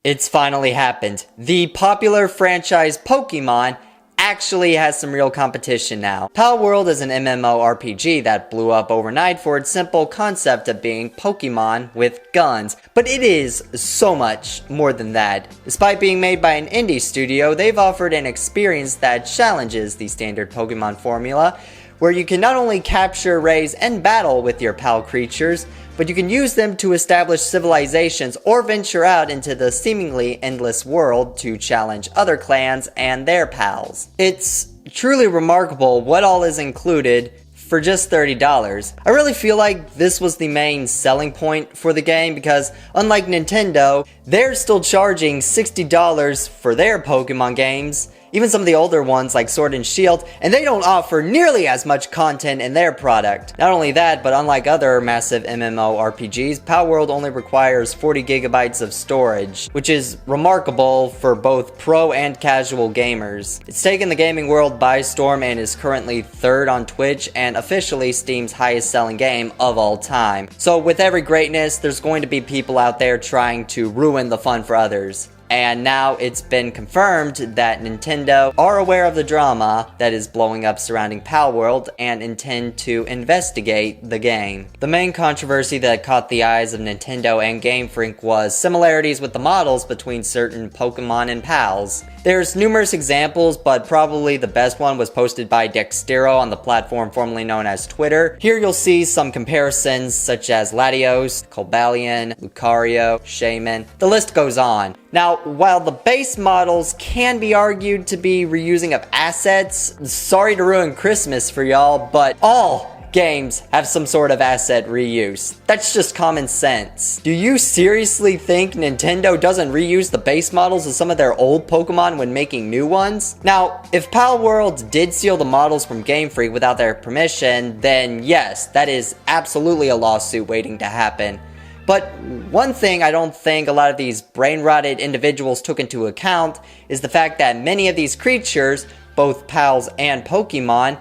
It's finally happened. The popular franchise Pokemon actually has some real competition now. Palworld is an MMORPG that blew up overnight for its simple concept of being Pokemon with guns. But it is so much more than that. Despite being made by an indie studio, they've offered an experience that challenges the standard Pokemon formula, where you can not only capture, raise, and battle with your pal creatures, but you can use them to establish civilizations or venture out into the seemingly endless world to challenge other clans and their pals. It's truly remarkable what all is included for just $30. I really feel like this was the main selling point for the game because, unlike Nintendo, they're still charging $60 for their Pokemon games, even some of the older ones like Sword and Shield, and they don't offer nearly as much content in their product. Not only that, but unlike other massive MMORPGs, Palworld only requires 40 gigabytes of storage, which is remarkable for both pro and casual gamers. It's taken the gaming world by storm and is currently third on Twitch and officially Steam's highest selling game of all time. So with every greatness, there's going to be people out there trying to ruin the fun for others. And now it's been confirmed that Nintendo are aware of the drama that is blowing up surrounding Palworld and intend to investigate the game. The main controversy that caught the eyes of Nintendo and Game Freak was similarities with the models between certain Pokemon and pals. There's numerous examples, but probably the best one was posted by Dextero on the platform formerly known as Twitter. Here you'll see some comparisons such as Latios, Cobalion, Lucario, Shaman, the list goes on. Now, while the base models can be argued to be reusing of assets, sorry to ruin Christmas for y'all, but all games have some sort of asset reuse. That's just common sense. Do you seriously think Nintendo doesn't reuse the base models of some of their old Pokemon when making new ones? Now, if Palworld did steal the models from Game Freak without their permission, then yes, that is absolutely a lawsuit waiting to happen. But one thing I don't think a lot of these brain-rotted individuals took into account is the fact that many of these creatures, both pals and Pokemon,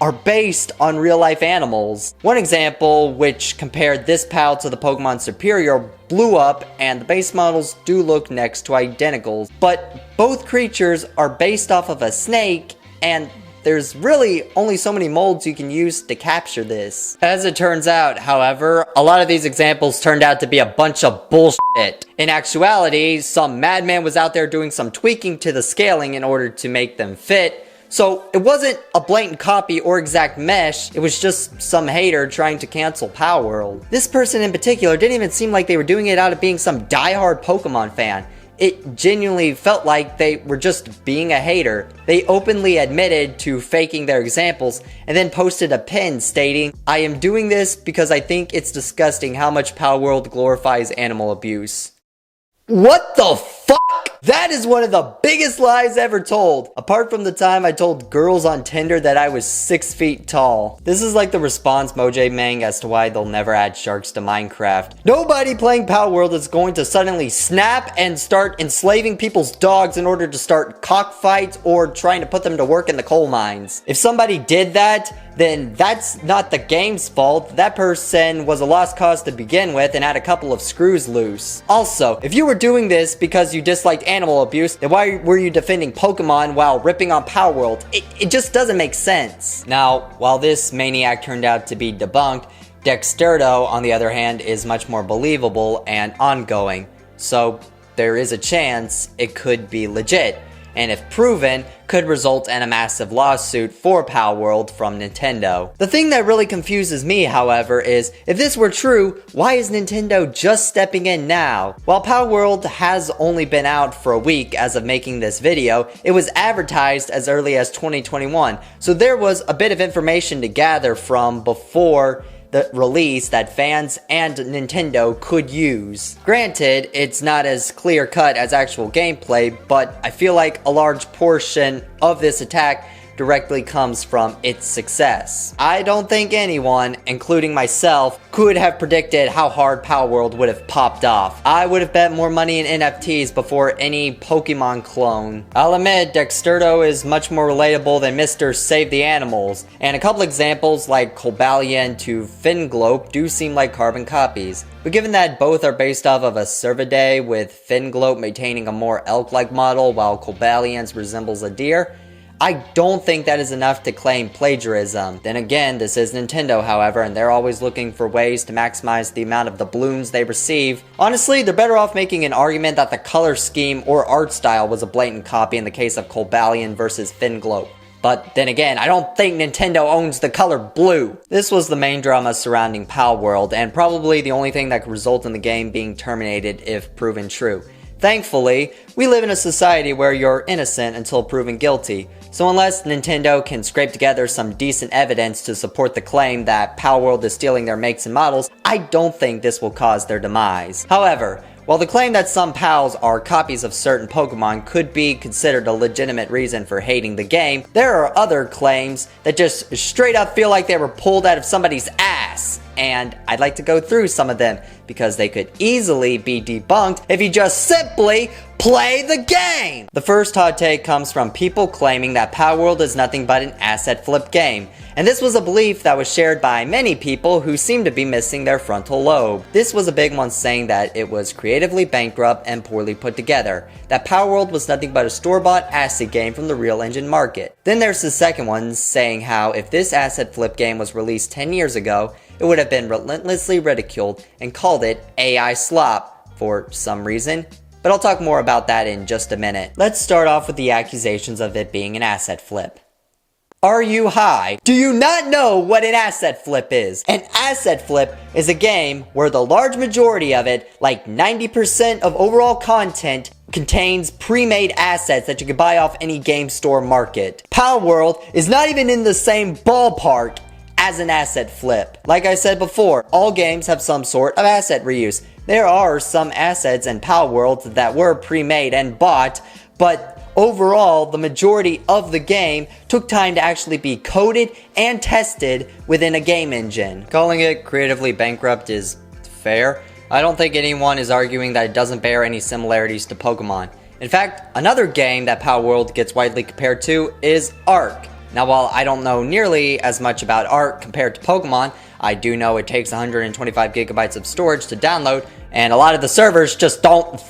are based on real-life animals. One example which compared this pal to the Pokemon Superior blew up, and the base models do look next to identicals. But both creatures are based off of a snake, and there's really only so many molds you can use to capture this. As it turns out, however, a lot of these examples turned out to be a bunch of bullshit. In actuality, some madman was out there doing some tweaking to the scaling in order to make them fit. So it wasn't a blatant copy or exact mesh, it was just some hater trying to cancel Palworld. This person in particular didn't even seem like they were doing it out of being some diehard Pokemon fan. It genuinely felt like they were just being a hater. They openly admitted to faking their examples and then posted a pin stating, "I am doing this because I think it's disgusting how much Palworld glorifies animal abuse." What the fuck? That is one of the biggest lies ever told. Apart from the time I told girls on Tinder that I was 6 feet tall. This is like the response Mojang made as to why they'll never add sharks to Minecraft. Nobody playing Palworld is going to suddenly snap and start enslaving people's dogs in order to start cockfights or trying to put them to work in the coal mines. If somebody did that, then that's not the game's fault. That person was a lost cause to begin with and had a couple of screws loose. Also, if you were doing this because you disliked animal abuse, then why were you defending Pokemon while ripping on Palworld? It just doesn't make sense. Now, while this maniac turned out to be debunked, Dexterdo, on the other hand, is much more believable and ongoing. So there is a chance it could be legit, and if proven, could result in a massive lawsuit for Palworld from Nintendo. The thing that really confuses me, however, is if this were true, why is Nintendo just stepping in now? While Palworld has only been out for a week as of making this video, it was advertised as early as 2021, so there was a bit of information to gather from before the release that fans and Nintendo could use. Granted, it's not as clear-cut as actual gameplay, but I feel like a large portion of this attack directly comes from its success. I don't think anyone, including myself, could have predicted how hard Palworld would have popped off. I would have bet more money in NFTs before any Pokemon clone. I'll admit, Dexterto is much more relatable than Mr. Save the Animals, and a couple examples like Cobalion to Finglope do seem like carbon copies. But given that both are based off of a Cervidae, with Finglope maintaining a more elk-like model while Cobalion's resembles a deer, I don't think that is enough to claim plagiarism. Then again, this is Nintendo, however, and they're always looking for ways to maximize the amount of doubloons they receive. Honestly, they're better off making an argument that the color scheme or art style was a blatant copy in the case of Cobalion versus Finglope. But then again, I don't think Nintendo owns the color blue. This was the main drama surrounding Palworld, and probably the only thing that could result in the game being terminated if proven true. Thankfully, we live in a society where you're innocent until proven guilty, so unless Nintendo can scrape together some decent evidence to support the claim that Palworld is stealing their makes and models, I don't think this will cause their demise. However, while the claim that some pals are copies of certain Pokemon could be considered a legitimate reason for hating the game, there are other claims that just straight up feel like they were pulled out of somebody's ass. And I'd like to go through some of them, because they could easily be debunked if you just simply play the game! The first hot take comes from people claiming that Palworld is nothing but an asset flip game. And this was a belief that was shared by many people who seem to be missing their frontal lobe. This was a big one, saying that it was creatively bankrupt and poorly put together, that Palworld was nothing but a store-bought asset game from the real engine market. Then there's the second one, saying how if this asset flip game was released 10 years ago, it would have been relentlessly ridiculed and called it AI slop for some reason. But I'll talk more about that in just a minute. Let's start off with the accusations of it being an asset flip. Are you high? Do you not know what an asset flip is? An asset flip is a game where the large majority of it, like 90% of overall content, contains pre-made assets that you can buy off any game store market. Palworld is not even in the same ballpark as an asset flip. Like I said before, all games have some sort of asset reuse. There are some assets in Palworld that were pre-made and bought, but overall, the majority of the game took time to actually be coded and tested within a game engine. Calling it creatively bankrupt is fair. I don't think anyone is arguing that it doesn't bear any similarities to Pokemon. In fact, another game that Palworld gets widely compared to is Ark. Now, while I don't know nearly as much about Ark compared to Pokemon, I do know it takes 125 gigabytes of storage to download, and a lot of the servers just don't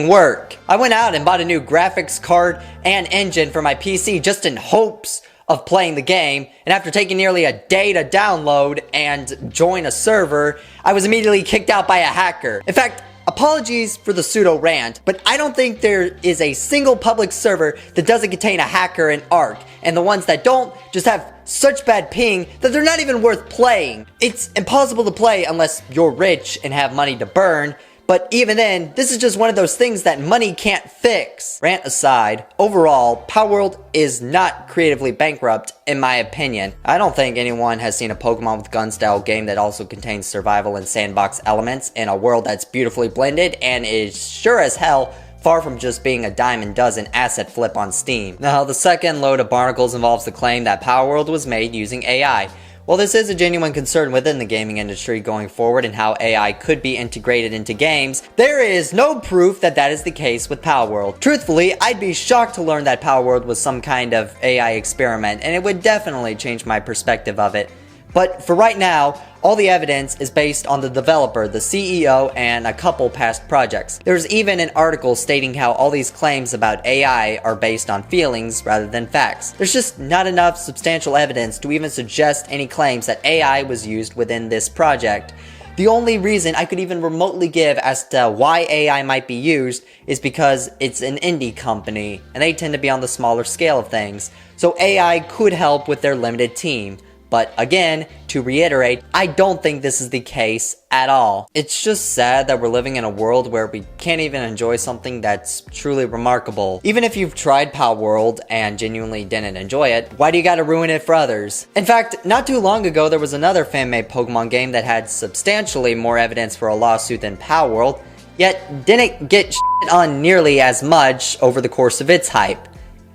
work. I went out and bought a new graphics card and engine for my PC just in hopes of playing the game, and after taking nearly a day to download and join a server, I was immediately kicked out by a hacker. In fact, apologies for the pseudo rant, but I don't think there is a single public server that doesn't contain a hacker in Ark, and the ones that don't just have such bad ping that they're not even worth playing. It's impossible to play unless you're rich and have money to burn. But even then, this is just one of those things that money can't fix. Rant aside, overall, Palworld is not creatively bankrupt, in my opinion. I don't think anyone has seen a Pokemon with gun style game that also contains survival and sandbox elements in a world that's beautifully blended and is sure as hell far from just being a dime a dozen asset flip on Steam. Now, the second load of barnacles involves the claim that Palworld was made using AI. While this is a genuine concern within the gaming industry going forward and how AI could be integrated into games, there is no proof that that is the case with Palworld. Truthfully, I'd be shocked to learn that Palworld was some kind of AI experiment, and it would definitely change my perspective of it. But for right now, all the evidence is based on the developer, the CEO, and a couple past projects. There's even an article stating how all these claims about AI are based on feelings rather than facts. There's just not enough substantial evidence to even suggest any claims that AI was used within this project. The only reason I could even remotely give as to why AI might be used is because it's an indie company, and they tend to be on the smaller scale of things, so AI could help with their limited team. But again, to reiterate, I don't think this is the case at all. It's just sad that we're living in a world where we can't even enjoy something that's truly remarkable. Even if you've tried Palworld and genuinely didn't enjoy it, why do you gotta ruin it for others? In fact, not too long ago, there was another fan-made Pokemon game that had substantially more evidence for a lawsuit than Palworld, yet didn't get shit on nearly as much over the course of its hype.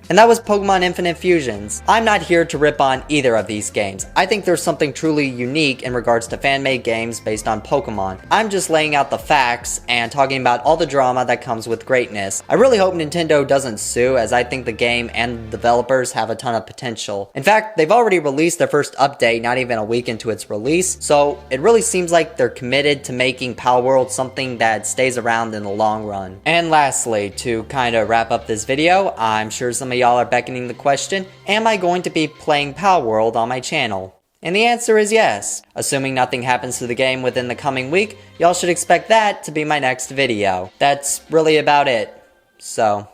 And that was Pokemon Infinite Fusions. I'm not here to rip on either of these games. I think there's something truly unique in regards to fan-made games based on Pokemon. I'm just laying out the facts and talking about all the drama that comes with greatness. I really hope Nintendo doesn't sue, as I think the game and the developers have a ton of potential. In fact, they've already released their first update not even a week into its release, so it really seems like they're committed to making Palworld something that stays around in the long run. And lastly, to kind of wrap up this video, I'm sure some of y'all are beckoning the question, am I going to be playing Palworld on my channel? And the answer is yes. Assuming nothing happens to the game within the coming week, y'all should expect that to be my next video. That's really about it. So,